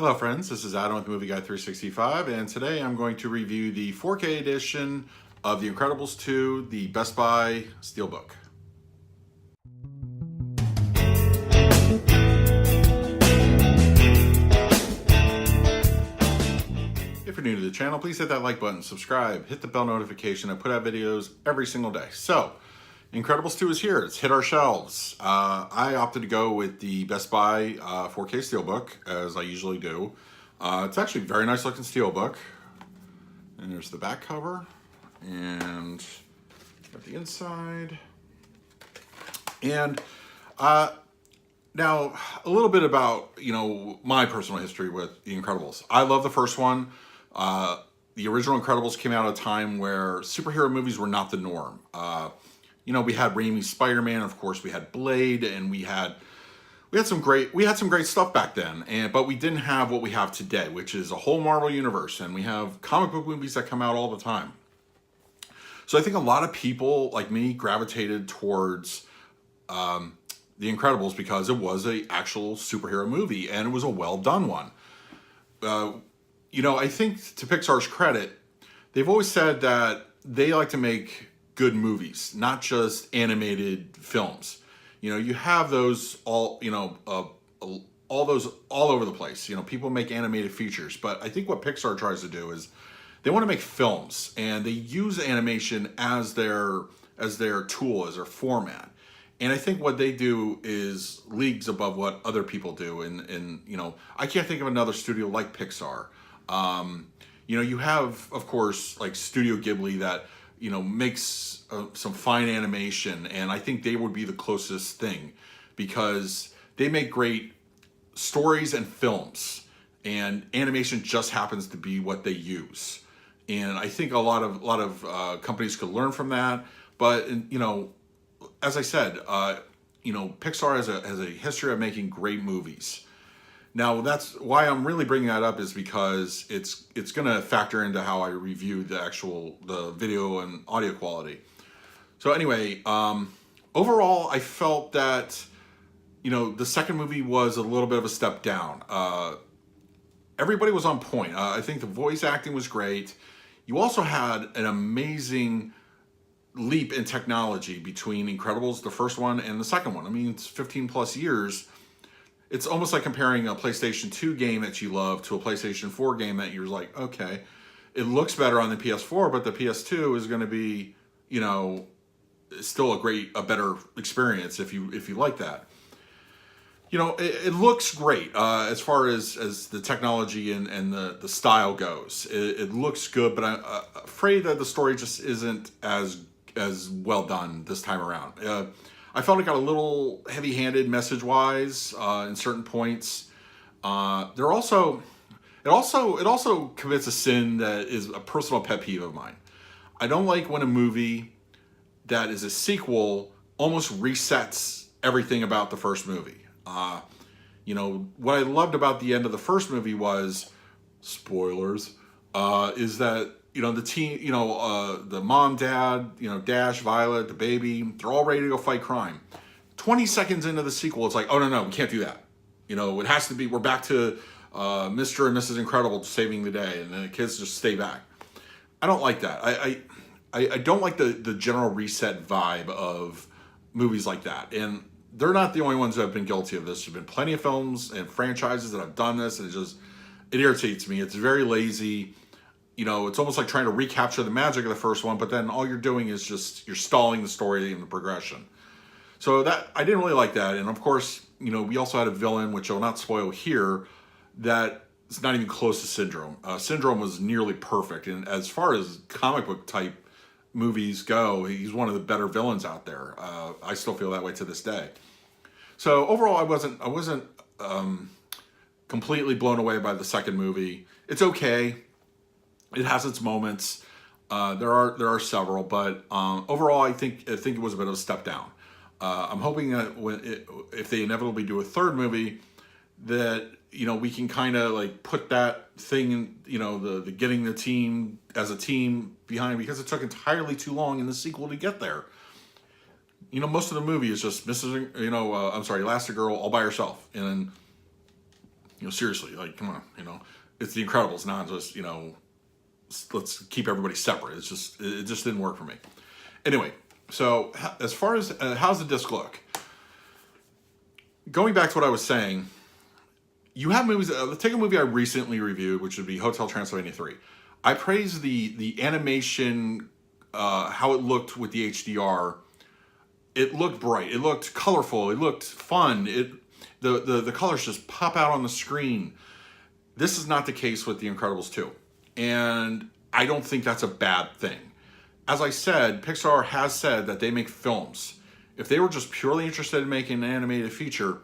Hello friends, this is Adam with Movie Guy 365, and today I'm going to review the 4K edition of The Incredibles 2, the Best Buy Steelbook. If you're new to the channel, please hit that like button, subscribe, hit the bell notification. I put out videos every single day. So, Incredibles 2 is here. It's hit our shelves. I opted to go with the Best Buy 4K Steelbook, as I usually do. It's actually a very nice looking Steelbook. And there's the back cover. And got the inside. And now, a little bit about, my personal history with The Incredibles. I love the first one. The original Incredibles came out at a time where superhero movies were not the norm. We had Raimi's Spider-Man, of course, we had Blade, and we had some great stuff back then, but we didn't have what we have today, which is a whole Marvel universe, and we have comic book movies that come out all the time. So I think a lot of people like me gravitated towards The Incredibles because it was an actual superhero movie, and it was a well-done one. I think to Pixar's credit, they've always said that they like to make good movies, not just animated films. You have those all those all over the place. People make animated features, but I think what Pixar tries to do is they want to make films, and they use animation as their tool, as their format. And I think what they do is leagues above what other people do. And I can't think of another studio like Pixar. You have, of course, like Studio Ghibli that makes some fine animation, and I think they would be the closest thing because they make great stories and films, and animation just happens to be what they use. And I think a lot of companies could learn from that. But as I said, Pixar has a history of making great movies. Now, that's why I'm really bringing that up, is because it's going to factor into how I review the video and audio quality. So anyway, overall, I felt that, the second movie was a little bit of a step down. Everybody was on point. I think the voice acting was great. You also had an amazing leap in technology between Incredibles, the first one, and the second one. I mean, it's 15 plus years. It's almost like comparing a PlayStation 2 game that you love to a PlayStation 4 game that you're like, okay, it looks better on the PS4, but the PS2 is going to be, still a better experience if you like that. It looks great as far as the technology and the style goes. It looks good, but I'm afraid that the story just isn't as well done this time around. I felt it got a little heavy-handed message-wise in certain points. It also commits a sin that is a personal pet peeve of mine. I don't like when a movie that is a sequel almost resets everything about the first movie. What I loved about the end of the first movie was, spoilers, is that the team, the mom, dad, Dash, Violet, the baby, they're all ready to go fight crime. 20 seconds into the sequel, it's like, oh, no, we can't do that. It has to be, we're back to Mr. and Mrs. Incredible saving the day, and then the kids just stay back. I don't like that. I don't like the general reset vibe of movies like that. And they're not the only ones that have been guilty of this. There have been plenty of films and franchises that have done this, and it irritates me. It's very lazy. It's almost like trying to recapture the magic of the first one, but then all you're doing is you're stalling the story and the progression. So that, I didn't really like that. And of course, we also had a villain, which I'll not spoil here, that is not even close to Syndrome. Syndrome was nearly perfect. And as far as comic book type movies go, he's one of the better villains out there. I still feel that way to this day. So overall, I wasn't completely blown away by the second movie. It's okay. It has its moments. There are several, but overall, I think it was a bit of a step down. I'm hoping that if they inevitably do a third movie, that we can kind of like put that thing in, the getting the team as a team behind, because it took entirely too long in the sequel to get there. Most of the movie is just Elastigirl all by herself, and seriously, like, come on, it's The Incredibles, not just, let's keep everybody separate. It just didn't work for me. Anyway, so as far as how's the disc look? Going back to what I was saying, you have movies. Take a movie I recently reviewed, which would be Hotel Transylvania 3. I praise the animation, how it looked with the HDR. It looked bright. It looked colorful. It looked fun. The colors just pop out on the screen. This is not the case with The Incredibles 2. And I don't think that's a bad thing. As I said, Pixar has said that they make films. If they were just purely interested in making an animated feature,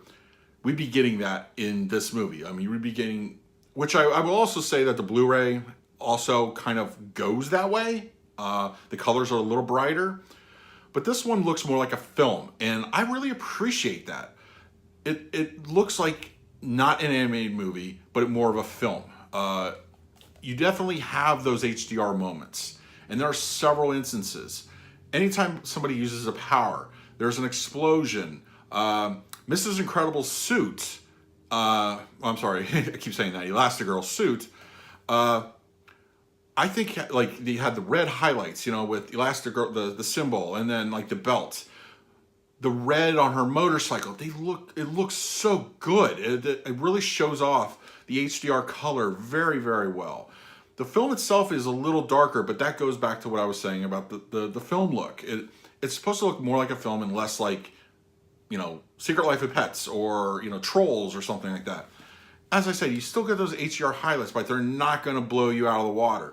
we'd be getting that in this movie. I mean, we'd be getting, which I will also say that the Blu-ray also kind of goes that way. The colors are a little brighter, but this one looks more like a film, and I really appreciate that. It looks like not an animated movie, but more of a film. You definitely have those HDR moments, and there are several instances. Anytime somebody uses a power, there's an explosion. Mrs. Incredible's suit, I'm sorry, I keep saying that, Elastigirl's suit, I think like they had the red highlights, with Elastigirl, the symbol, and then like the belt. The red on her motorcycle, it looks so good. It really shows off the HDR color very, very well. The film itself is a little darker, but that goes back to what I was saying about the film look. It's supposed to look more like a film and less like, Secret Life of Pets or, Trolls or something like that. As I said, you still get those HDR highlights, but they're not going to blow you out of the water.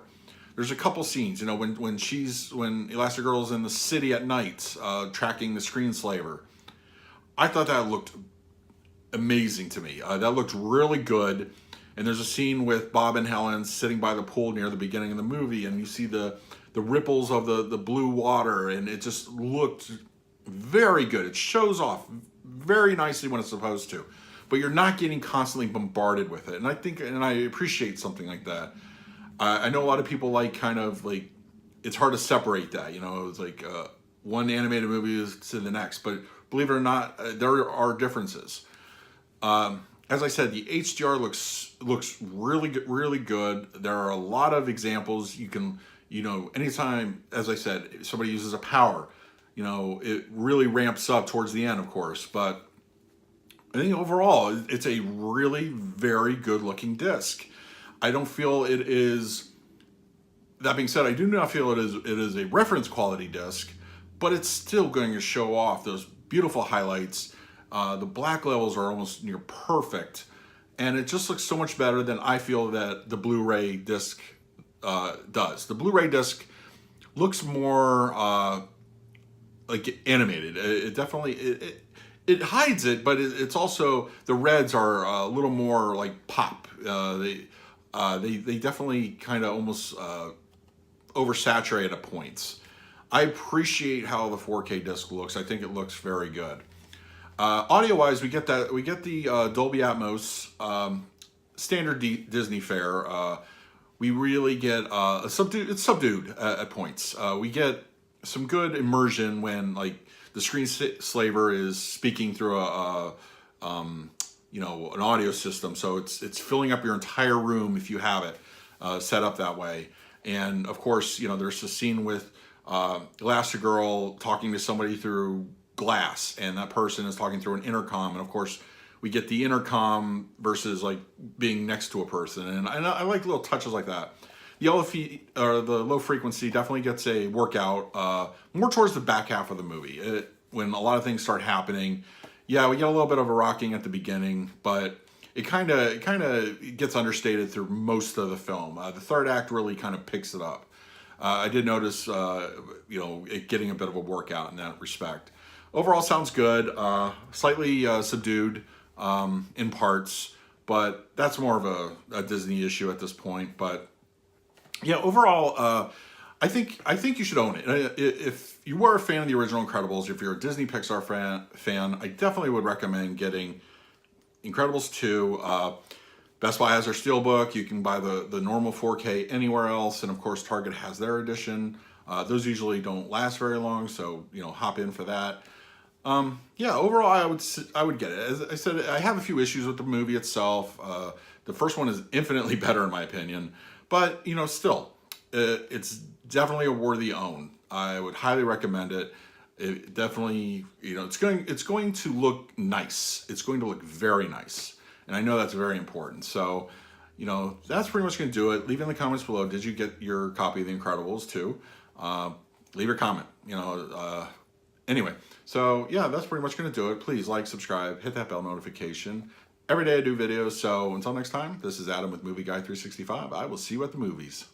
There's a couple scenes, when Elastigirl's in the city at night, tracking the screenslaver. I thought that looked amazing to me. That looked really good. And there's a scene with Bob and Helen sitting by the pool near the beginning of the movie, and you see the ripples of the blue water, and it just looked very good. It shows off very nicely when it's supposed to, but you're not getting constantly bombarded with it. And I appreciate something like that. I know a lot of people like it's hard to separate that. It's like one animated movie is to the next, but believe it or not, there are differences. As I said, the HDR looks really good, really good. There are a lot of examples you can, anytime, as I said, somebody uses a power, it really ramps up towards the end, of course. But I think overall, it's a really very good looking disc. I don't feel it is, that being said, I do not feel it is a reference quality disc, but it's still going to show off those beautiful highlights. The black levels are almost near perfect, and it just looks so much better than I feel that the Blu-ray disc does. The Blu-ray disc looks more like animated. It definitely it hides it, but it's also, the reds are a little more like pop. They definitely kind of almost oversaturate at points. I appreciate how the 4K disc looks. I think it looks very good. Audio-wise, we get the Dolby Atmos standard Disney fare. We really get it's subdued at points. We get some good immersion when the screenslaver is speaking through an audio system, so it's filling up your entire room if you have it set up that way. And of course, there's a scene with Elastigirl talking to somebody through glass, and that person is talking through an intercom, and of course we get the intercom versus being next to a person, and I like little touches like that. The low frequency definitely gets a workout more towards the back half of the movie, when a lot of things start happening. Yeah, we get a little bit of a rocking at the beginning, but it kind of gets understated through most of the film. The third act really kind of picks it up. I did notice it getting a bit of a workout in that respect. Overall, sounds good. Slightly subdued in parts, but that's more of a Disney issue at this point. But yeah, overall, I think you should own it. If you were a fan of the original Incredibles, if you're a Disney Pixar fan, I definitely would recommend getting Incredibles 2. Best Buy has their Steelbook. You can buy the normal 4K anywhere else, and of course Target has their edition. Those usually don't last very long, so hop in for that. Yeah, overall, I would get it. As I said, I have a few issues with the movie itself. The first one is infinitely better in my opinion, but you know, still, it's definitely a worthy own. I would highly recommend it. It definitely, you know, it's going to look nice. It's going to look very nice, and I know that's very important. So, you know, that's pretty much going to do it. Leave in the comments below. Did you get your copy of The Incredibles too? Leave your comment. You know. Anyway, so yeah, that's pretty much going to do it. Please like, subscribe, hit that bell notification. Every day I do videos, so until next time, this is Adam with Movie Guy 365. I will see you at the movies.